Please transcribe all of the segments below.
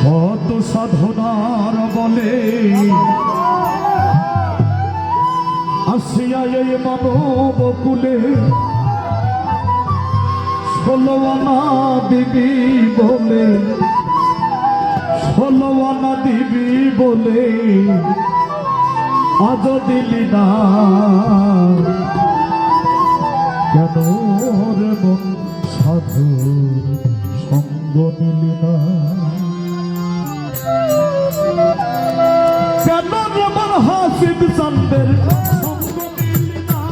শত সাধনার বলে আসিয়া এই মানব কুলে 16 আনা দিবি বলে 16 আনা দিবি বলে আজ দিলি না কেন রে মন সাধু সঙ্গ নিলি না কেন রে মন হাসিব চান্দের সঙ্গ নিলি না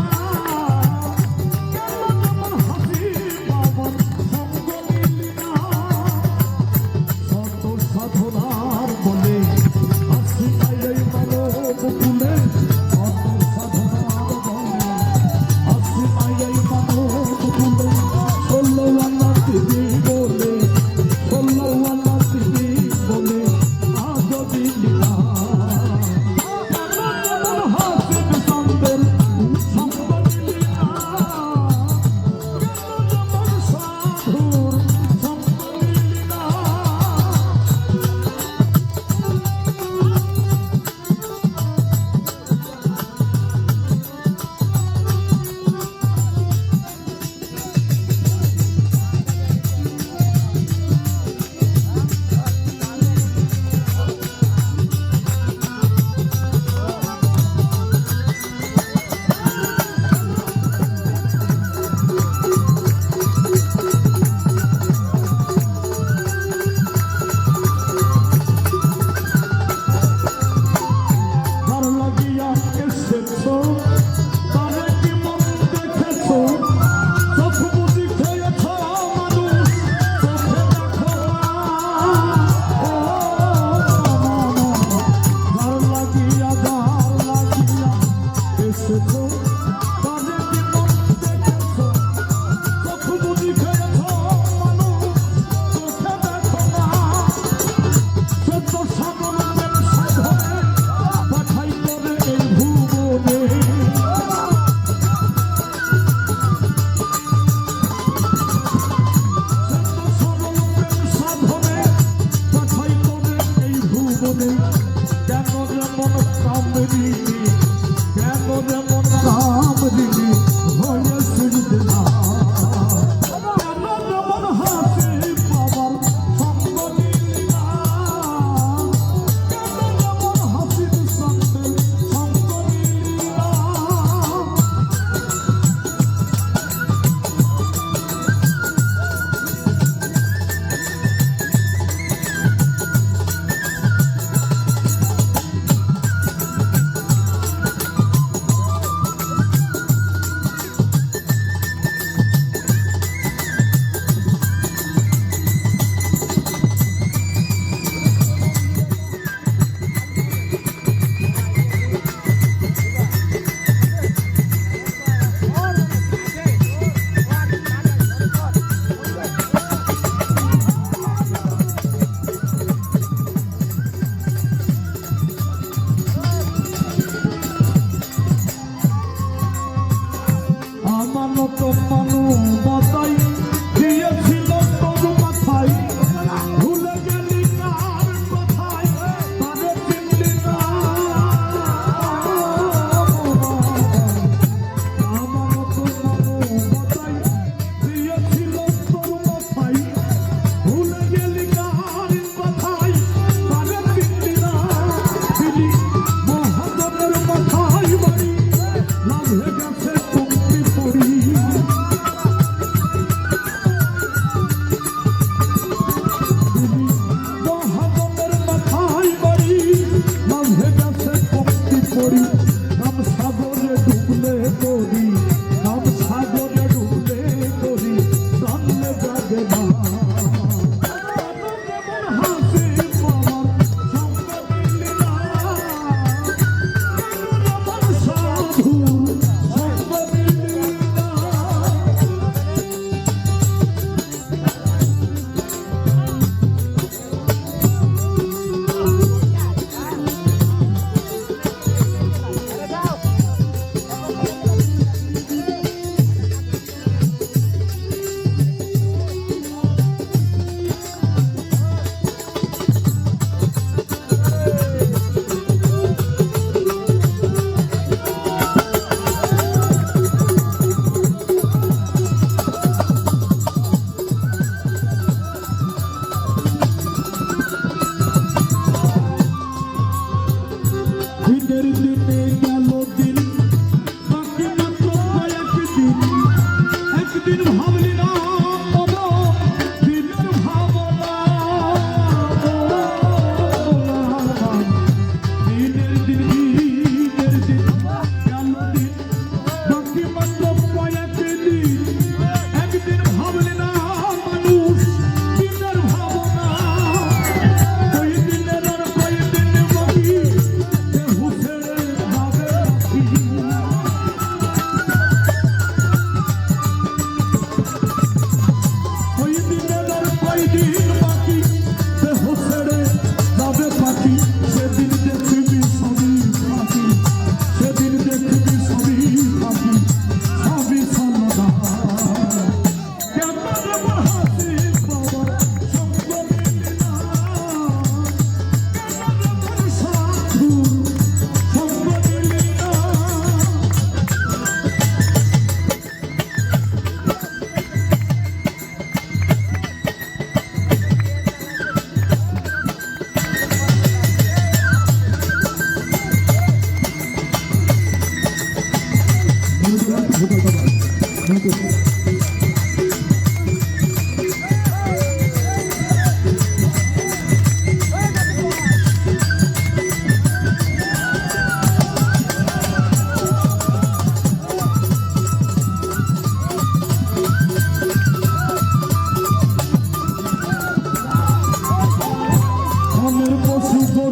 কেন রে মন হাসিব বাবার সঙ্গ নিলি না শত সাধনার বলে আসি এই মানব কুলে শত সাধনার বলে আসি এই মানব কুলে 16 আনা দিবি বলে 16 আনা দিবি বলে আজ দিলি না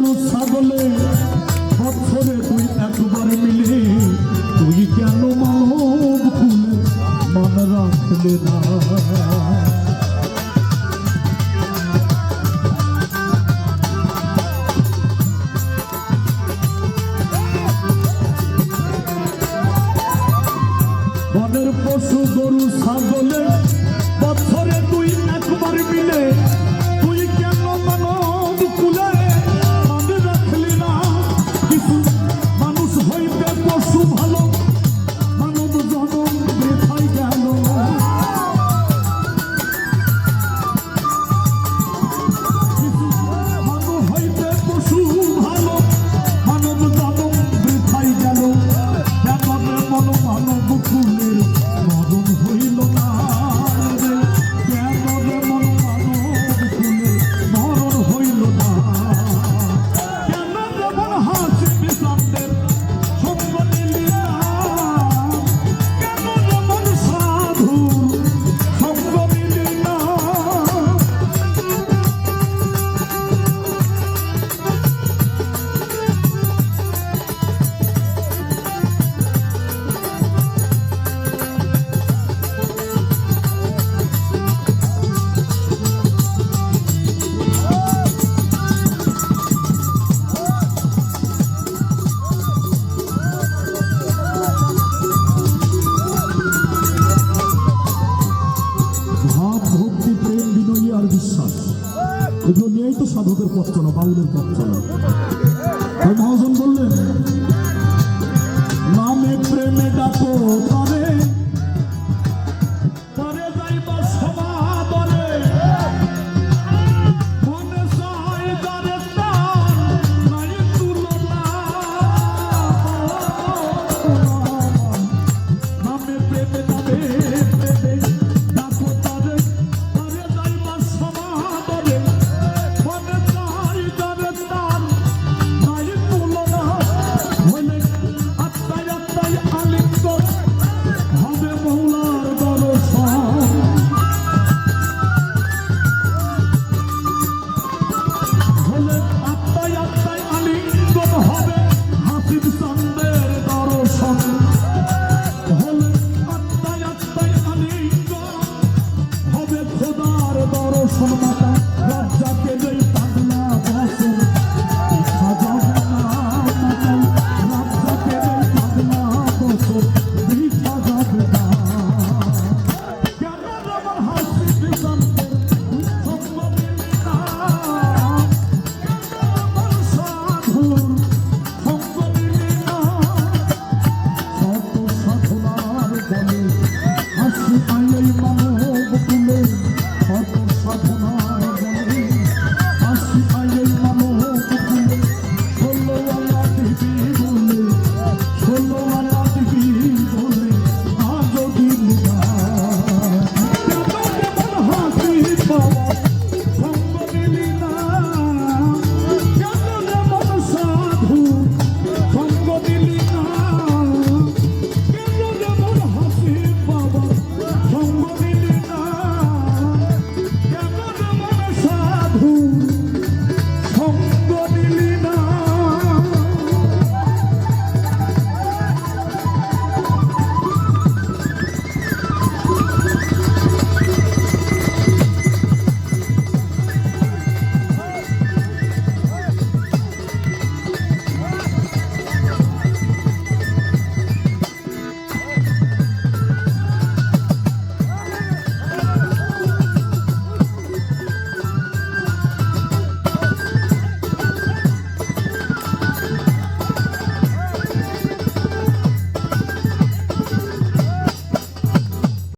গরু ছাগলে বছরে তুই একবার মিলে তুই কেন মানব খুলে মান রাখলে না বনের পশু গরু ছাগলে বছরে তুই একবার মিলে তুই কেন মানব কুলে মনে রাখলি না কিছু মানুষ হইতে পশু ভালো মানব জনম বৃথায় গেল কিছু মানুষ হইতে পশু ভালো মানব জনম বৃথায় গেল কেন মন মানব কুলের মরণ হইল না রে কেন মন মানব কুলের মরণ হইল না কেন মন হাসি বিষাদের সঙ্গ নিলি না কেন মন সাধু সঙ্গ নিলি না ভাব ভক্তি প্রেম বিনয়ী আর বিশ্বাস এগুলো নিয়েই তো সাধকের পথ চলা বাউলের পথ চলা মহাজন বললেন নামে প্রেমে ডাকো